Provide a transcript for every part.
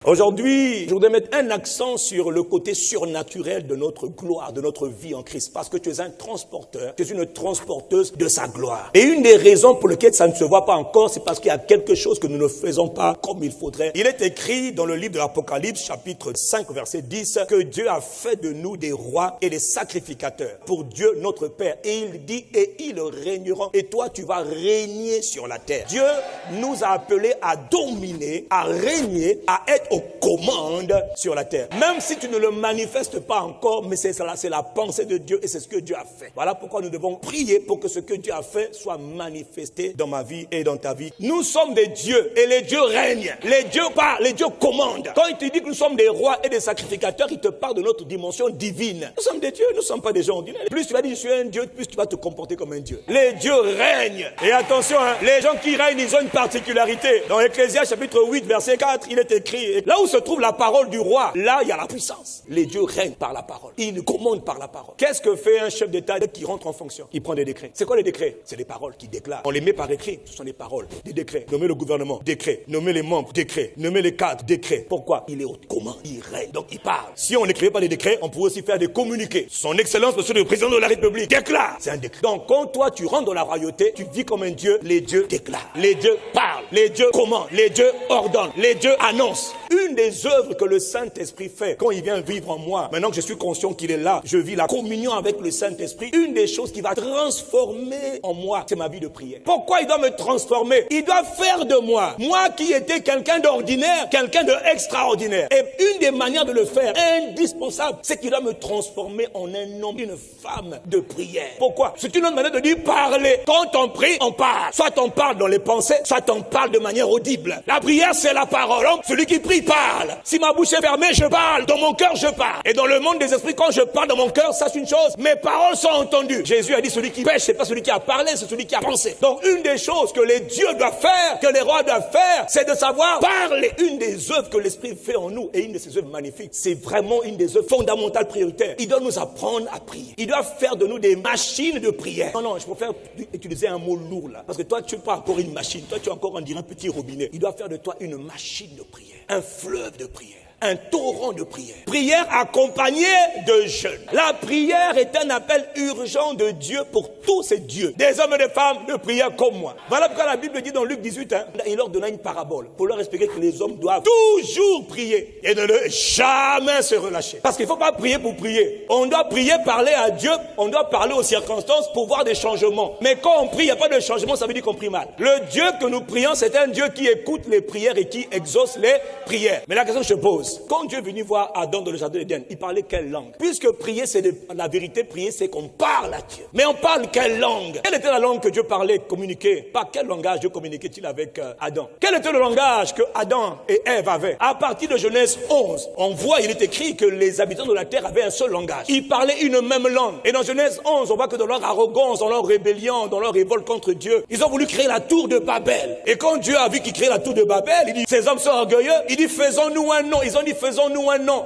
Aujourd'hui, je voudrais mettre un accent sur le côté surnaturel de notre gloire, de notre vie en Christ. Parce que tu es un transporteur, tu es une transporteuse de sa gloire. Et une des raisons pour lesquelles ça ne se voit pas encore, c'est parce qu'il y a quelque chose que nous ne faisons pas comme il faudrait. Il est écrit dans le livre de l'Apocalypse, chapitre 5, verset 10, que Dieu a fait de nous des rois et des sacrificateurs pour Dieu notre Père. Et il dit, et ils régneront. Et toi, tu vas régner sur la terre. Dieu nous a appelés à dominer, à régner, à être aux commandes sur la terre. Même si tu ne le manifestes pas encore, mais c'est la pensée de Dieu et c'est ce que Dieu a fait. Voilà pourquoi nous devons prier pour que ce que Dieu a fait soit manifesté dans ma vie et dans ta vie. Nous sommes des dieux et les dieux règnent. Les dieux parlent, les dieux commandent. Quand il te dit que nous sommes des rois et des sacrificateurs, il te parle de notre dimension divine. Nous sommes des dieux, nous ne sommes pas des gens ordinaires. Plus tu vas dire je suis un dieu, plus tu vas te comporter comme un dieu. Les dieux règnent. Et attention, les gens qui règnent, ils ont une particularité. Dans Ecclésiaste chapitre 8, verset 4, il est écrit, là où se trouve la parole du roi, là il y a la puissance. Les dieux règnent par la parole. Ils commandent par la parole. Qu'est-ce que fait un chef d'État qui rentre en fonction? Il prend des décrets. C'est quoi les décrets? C'est les paroles qu'il déclare. On les met par écrit. Ce sont des paroles, des décrets. Nommer le gouvernement, décret. Nommer les membres, décret. Nommer les cadres, décret. Pourquoi? Il est aux commandes. Il règne. Donc il parle. Si on n'écrivait pas des décrets, on pourrait aussi faire des communiqués. Son Excellence, Monsieur le Président de la République, déclare. C'est un décret. Donc quand toi tu rentres dans la royauté, tu vis comme un dieu. Les dieux déclarent. Les dieux parlent. Les dieux commandent. Les dieux ordonnent. Les dieux annoncent. Une des œuvres que le Saint-Esprit fait quand il vient vivre en moi, maintenant que je suis conscient qu'il est là, je vis la communion avec le Saint-Esprit, une des choses qui va transformer en moi, c'est ma vie de prière. Pourquoi il doit me transformer? Il doit faire de moi qui étais quelqu'un d'ordinaire, quelqu'un d'extraordinaire. Et une des manières de le faire, indispensable, c'est qu'il doit me transformer en un homme, une femme de prière. Pourquoi? C'est une autre manière de dire parler. Quand on prie, on parle. Soit on parle dans les pensées, soit on parle de manière audible. La prière, c'est la parole. Celui qui prie parle. Si ma bouche est fermée, je parle. Dans mon cœur, je parle. Et dans le monde des esprits, quand je parle dans mon cœur, ça c'est une chose. Mes paroles sont entendues. Jésus a dit, celui qui pêche, c'est pas celui qui a parlé, c'est celui qui a pensé. Donc, une des choses que les dieux doivent faire, que les rois doivent faire, c'est de savoir parler. Une des œuvres que l'Esprit fait en nous, et une de ces œuvres magnifiques, c'est vraiment une des œuvres fondamentales, prioritaires. Il doit nous apprendre à prier. Il doit faire de nous des machines de prière. Non, je préfère utiliser un mot lourd là. Parce que toi, tu n'es pas encore une machine. Toi, tu es encore, on dirait, un petit robinet. Il doit faire de toi une machine de prière. Un fleuve de prière. Un torrent de prière. Prière accompagnée de jeûne. La prière est un appel urgent de Dieu pour tous ces dieux. Des hommes et des femmes de prière comme moi. Voilà pourquoi la Bible dit dans Luc 18, il leur donna une parabole pour leur expliquer que les hommes doivent toujours prier et ne jamais se relâcher. Parce qu'il ne faut pas prier pour prier. On doit prier, parler à Dieu, on doit parler aux circonstances pour voir des changements. Mais quand on prie, il n'y a pas de changement, ça veut dire qu'on prie mal. Le Dieu que nous prions, c'est un Dieu qui écoute les prières et qui exauce les prières. Mais la question que je pose, quand Dieu est venu voir Adam dans le jardin d'Éden, il parlait quelle langue? Puisque prier, la vérité, prier, c'est qu'on parle à Dieu. Mais on parle quelle langue? Quelle était la langue que Dieu parlait, communiquait? Par quel langage Dieu communiquait-il avec Adam? Quel était le langage que Adam et Ève avaient? À partir de Genèse 11, on voit, il est écrit que les habitants de la terre avaient un seul langage. Ils parlaient une même langue. Et dans Genèse 11, on voit que dans leur arrogance, dans leur rébellion, dans leur révolte contre Dieu, ils ont voulu créer la tour de Babel. Et quand Dieu a vu qu'ils créaient la tour de Babel, il dit, ces hommes sont orgueilleux. Il dit, faisons-nous un nom. Ils ont dit, faisons-nous un nom.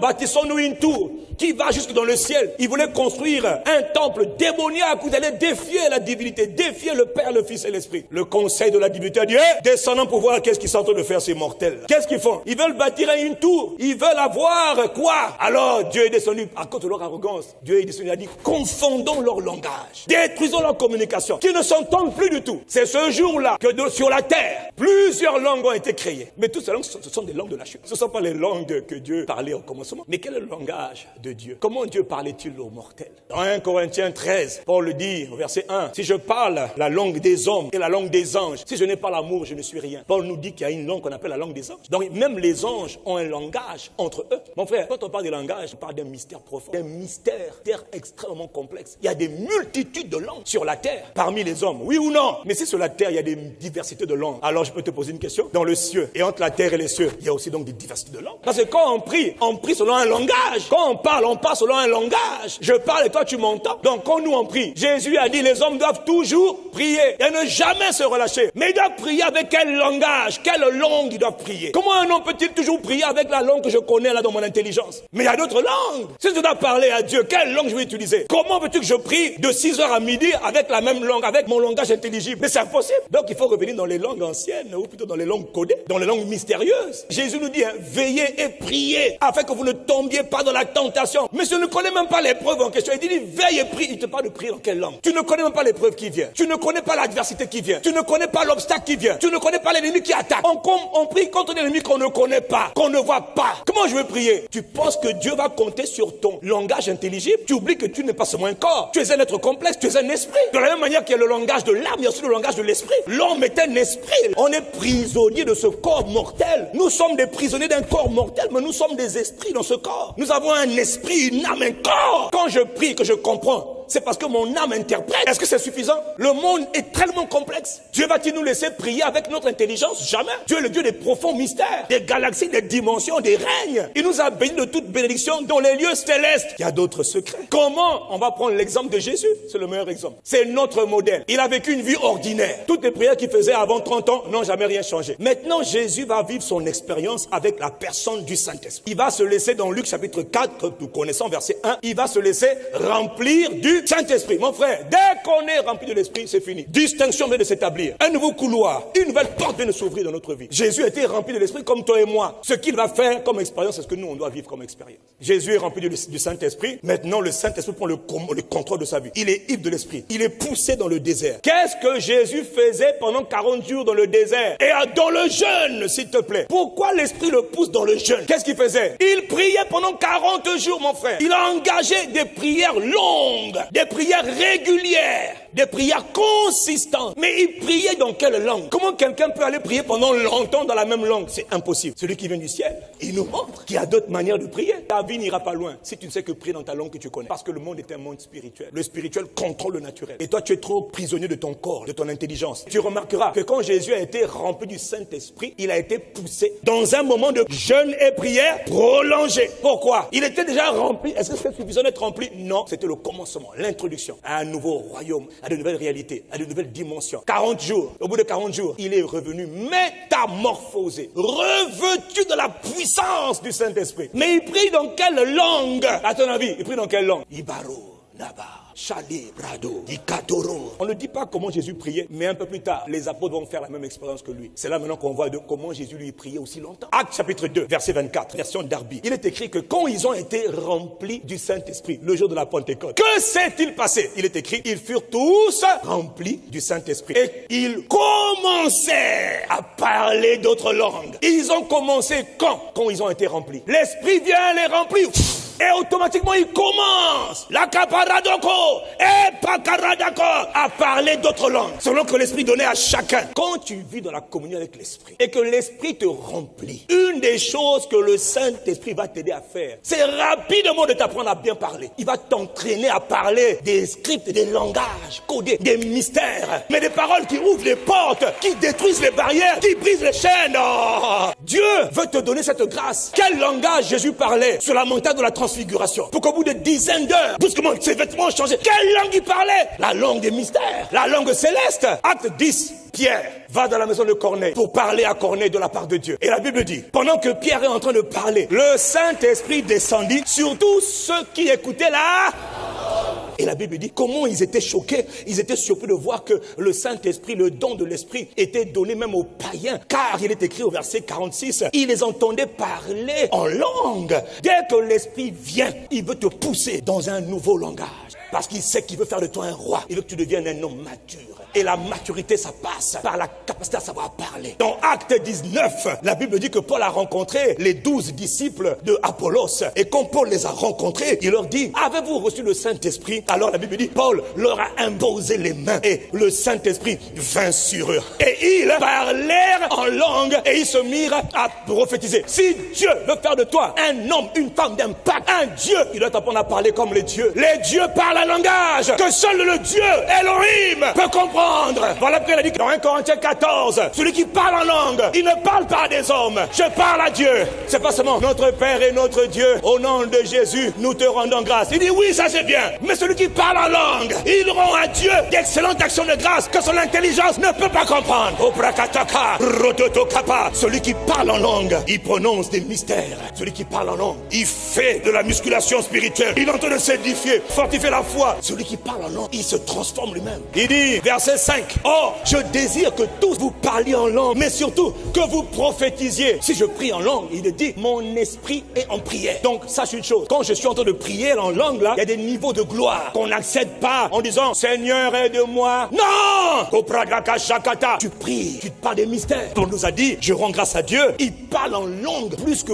Bâtissons-nous une tour qui va jusque dans le ciel. Ils voulaient construire un temple démoniaque où ils allaient défier la divinité, défier le Père, le Fils et l'Esprit. Le conseil de la divinité a dit, descendons pour voir qu'est-ce qu'ils sont en train de faire ces mortels. Qu'est-ce qu'ils font? Ils veulent bâtir une tour. Ils veulent avoir quoi? Alors Dieu est descendu, à cause de leur arrogance, Dieu est descendu, il a dit, confondons leur langage, détruisons leur communication, qu'ils ne s'entendent plus du tout. C'est ce jour-là que sur la terre, plusieurs langues ont été créées. Mais toutes ces langues, ce sont des langues de la chute. Ce ne sont pas les langues que Dieu parlait au commencement. Mais quel est le langage de Dieu? Comment Dieu parlait-il aux mortels? Dans 1 Corinthiens 13, Paul le dit au verset 1, si je parle la langue des hommes et la langue des anges, si je n'ai pas l'amour, je ne suis rien. Paul nous dit qu'il y a une langue qu'on appelle la langue des anges. Donc même les anges ont un langage entre eux. Mon frère, quand on parle des langages, on parle d'un mystère profond, d'un mystère extrêmement complexe. Il y a des multitudes de langues sur la terre, parmi les hommes, oui ou non? Mais si sur la terre, il y a des diversités de langues, alors je peux te poser une question. Dans le ciel et entre la terre et les cieux, il y a aussi donc des diversités de langues. Parce que quand on prie selon un langage. Quand on parle on parle selon un langage. Je parle et toi tu m'entends. Donc quand nous on prie, Jésus a dit les hommes doivent toujours prier et ne jamais se relâcher. Mais ils doivent prier avec quel langage, quelle langue ils doivent prier. Comment un homme peut-il toujours prier avec la langue que je connais là dans mon intelligence? Mais il y a d'autres langues. Si je dois parler à Dieu, quelle langue je vais utiliser? Comment veux-tu que je prie de 6h à midi avec la même langue, avec mon langage intelligible? Mais c'est impossible. Donc il faut revenir dans les langues anciennes, ou plutôt dans les langues codées, dans les langues mystérieuses. Jésus nous dit, veillez et priez, afin que vous ne tombiez pas dans la tentation. Mais je ne connais même pas l'épreuve en question. Il dit, veille et prie. Il te parle de prier dans quelle langue? Tu ne connais même pas l'épreuve qui vient. Tu ne connais pas l'adversité qui vient. Tu ne connais pas l'obstacle qui vient. Tu ne connais pas l'ennemi qui attaque. On prie contre un ennemi qu'on ne connaît pas, qu'on ne voit pas. Comment je vais prier? Tu penses que Dieu va compter sur ton langage intelligible? Tu oublies que tu n'es pas seulement un corps. Tu es un être complexe, tu es un esprit. De la même manière qu'il y a le langage de l'âme, il y a aussi le langage de l'esprit. L'homme est un esprit. On est prisonnier de ce corps mortel. Nous sommes des prisonniers d'un corps mortel, mais nous sommes des esprits dans ce corps. Nous avons un esprit, une âme, un corps. Quand je prie, que je comprends, c'est parce que mon âme interprète. Est-ce que c'est suffisant? Le monde est tellement complexe. Dieu va-t-il nous laisser prier avec notre intelligence? Jamais. Dieu est le Dieu des profonds mystères, des galaxies, des dimensions, des règnes. Il nous a bénis de toute bénédiction dans les lieux célestes. Il y a d'autres secrets. Comment? On va prendre l'exemple de Jésus. C'est le meilleur exemple. C'est notre modèle. Il a vécu une vie ordinaire. Toutes les prières qu'il faisait avant 30 ans n'ont jamais rien changé. Maintenant, Jésus va vivre son expérience avec la personne du Saint-Esprit. Il va se laisser, dans Luc chapitre 4, que nous connaissons, verset 1, il va se laisser remplir du Saint-Esprit. Mon frère, dès qu'on est rempli de l'Esprit, c'est fini. Distinction vient de s'établir. Un nouveau couloir, une nouvelle porte vient de s'ouvrir dans notre vie. Jésus était rempli de l'Esprit comme toi et moi. Ce qu'il va faire comme expérience, c'est ce que nous, on doit vivre comme expérience. Jésus est rempli du Saint-Esprit. Maintenant, le Saint-Esprit prend le contrôle de sa vie. Il est ivre de l'Esprit. Il est poussé dans le désert. Qu'est-ce que Jésus faisait pendant 40 jours dans le désert? Et dans le jeûne, s'il te plaît. Pourquoi l'Esprit le pousse dans le jeûne? Qu'est-ce qu'il faisait? Il priait pendant 40 jours, mon frère. Il a engagé des prières longues, des prières régulières, des prières consistantes. Mais il priait dans quelle langue? Comment quelqu'un peut aller prier pendant longtemps dans la même langue? C'est impossible. Celui qui vient du ciel, il nous montre qu'il y a d'autres manières de prier. Ta vie n'ira pas loin si tu ne sais que prier dans ta langue que tu connais. Parce que le monde est un monde spirituel. Le spirituel contrôle le naturel. Et toi, tu es trop prisonnier de ton corps, de ton intelligence. Tu remarqueras que quand Jésus a été rempli du Saint-Esprit, il a été poussé dans un moment de jeûne et prière prolongé. Pourquoi? Il était déjà rempli. Est-ce que c'est suffisant d'être rempli? Non, c'était le commencement, l'introduction à un nouveau royaume, à de nouvelles réalités, à de nouvelles dimensions. 40 jours, au bout de 40 jours, il est revenu métamorphosé, revêtu de la puissance du Saint-Esprit. Mais il prie dans quelle langue? À ton avis, il prie dans quelle langue? Ibaro, Naba, Chali, Brado, Ikatoro. On ne dit pas comment Jésus priait, mais un peu plus tard, les apôtres vont faire la même expérience que lui. C'est là maintenant qu'on voit de comment Jésus lui priait aussi longtemps. Actes chapitre 2, verset 24, version Darby. Il est écrit que quand ils ont été remplis du Saint-Esprit, le jour de la Pentecôte, que s'est-il passé? Il est écrit, ils furent tous remplis du Saint-Esprit. Et ils commencèrent à parler d'autres langues. Ils ont commencé quand ils ont été remplis. L'Esprit vient les remplir. Et automatiquement, il commence la caparadoko et pakaradako à parler d'autres langues, selon que l'Esprit donnait à chacun. Quand tu vis dans la communion avec l'Esprit et que l'Esprit te remplit, une des choses que le Saint-Esprit va t'aider à faire, c'est rapidement de t'apprendre à bien parler. Il va t'entraîner à parler des scripts, des langages codés, des mystères, mais des paroles qui ouvrent les portes, qui détruisent les barrières, qui brisent les chaînes. Oh, Dieu veut te donner cette grâce. Quel langage Jésus parlait sur la montagne de la transfiguration? Pour qu'au bout de dizaines d'heures, brusquement, ses vêtements ont changé. Quelle langue il parlait? La langue des mystères, la langue céleste. Acte 10, Pierre va dans la maison de Corneille pour parler à Corneille de la part de Dieu. Et la Bible dit, pendant que Pierre est en train de parler, le Saint-Esprit descendit sur tous ceux qui écoutaient là. Et la Bible dit comment ils étaient choqués, ils étaient surpris de voir que le Saint-Esprit, le don de l'Esprit, était donné même aux païens. Car il est écrit au verset 46, il les entendait parler en langue. Dès que l'Esprit vient, il veut te pousser dans un nouveau langage. Parce qu'il sait qu'il veut faire de toi un roi. Il veut que tu deviennes un homme mature. Et la maturité, ça passe par la capacité à savoir parler. Dans Acte 19, la Bible dit que Paul a rencontré les 12 disciples de Apollos. Et quand Paul les a rencontrés, il leur dit, avez-vous reçu le Saint-Esprit? Alors la Bible dit, Paul leur a imposé les mains et le Saint-Esprit vint sur eux. Et ils parlèrent en langue et ils se mirent à prophétiser. Si Dieu veut faire de toi un homme, une femme d'impact, un Dieu, il doit t'apprendre à parler comme les dieux. Les dieux parlent un langage que seul le Dieu Elohim peut comprendre. Voilà pourquoi il a dit dans 1 Corinthiens 14, celui qui parle en langue, il ne parle pas à des hommes. Je parle à Dieu. C'est pas seulement notre Père et notre Dieu, au nom de Jésus, nous te rendons grâce. Il dit oui, ça c'est bien. Mais celui qui parle en langue, il rend à Dieu d'excellentes actions de grâce que son intelligence ne peut pas comprendre. Celui qui parle en langue, il prononce des mystères. Celui qui parle en langue, il fait de la musculation spirituelle. Il est en train de s'édifier, fortifier la foi. Celui qui parle en langue, il se transforme lui-même. Il dit, verset 5, oh, je désire que tous vous parliez en langue, mais surtout que vous prophétisiez. Si je prie en langue, il dit, mon esprit est en prière. Donc, sache une chose, quand je suis en train de prier en langue, là, il y a des niveaux de gloire qu'on n'accède pas en disant, Seigneur, aide-moi. Non! Tu pries, tu te parles des mystères. On nous a dit, je rends grâce à Dieu, il parle en langue plus que,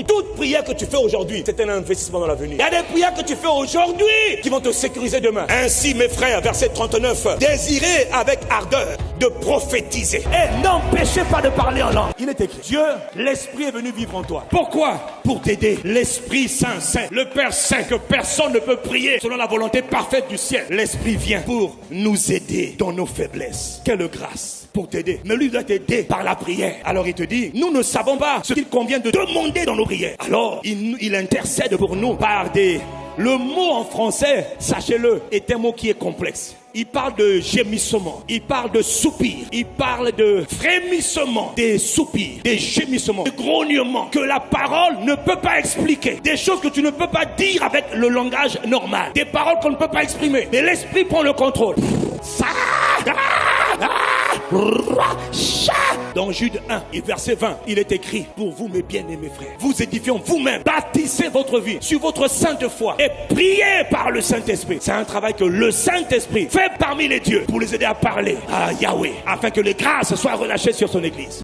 toute prière que tu fais aujourd'hui, c'est un investissement dans l'avenir. Il y a des prières que tu fais aujourd'hui qui vont te sécuriser demain. Ainsi, mes frères, verset 39, désirez avec ardeur de prophétiser. Et n'empêchez pas de parler en langue. Il est écrit, Dieu, l'Esprit est venu vivre en toi. Pourquoi? Pour t'aider. L'Esprit Saint, le Père Saint, que personne ne peut prier selon la volonté parfaite du ciel. L'Esprit vient pour nous aider dans nos faiblesses. Quelle grâce pour t'aider. Mais lui doit t'aider par la prière. Alors il te dit, nous ne savons pas ce qu'il convient de demander dans nos prières. Alors il intercède pour nous par des... Le mot en français, sachez-le, est un mot qui est complexe. Il parle de gémissement, il parle de soupir, il parle de frémissement, des soupirs, des gémissements, des grognements que la parole ne peut pas expliquer. Des choses que tu ne peux pas dire avec le langage normal. Des paroles qu'on ne peut pas exprimer. Mais l'esprit prend le contrôle. Dans Jude 1 et verset 20, il est écrit, pour vous mes bien-aimés frères, vous édifions vous-même, bâtissez votre vie sur votre sainte foi et priez par le Saint-Esprit. C'est un travail que le Saint-Esprit fait parmi les dieux pour les aider à parler à Yahweh, afin que les grâces soient relâchées sur son église.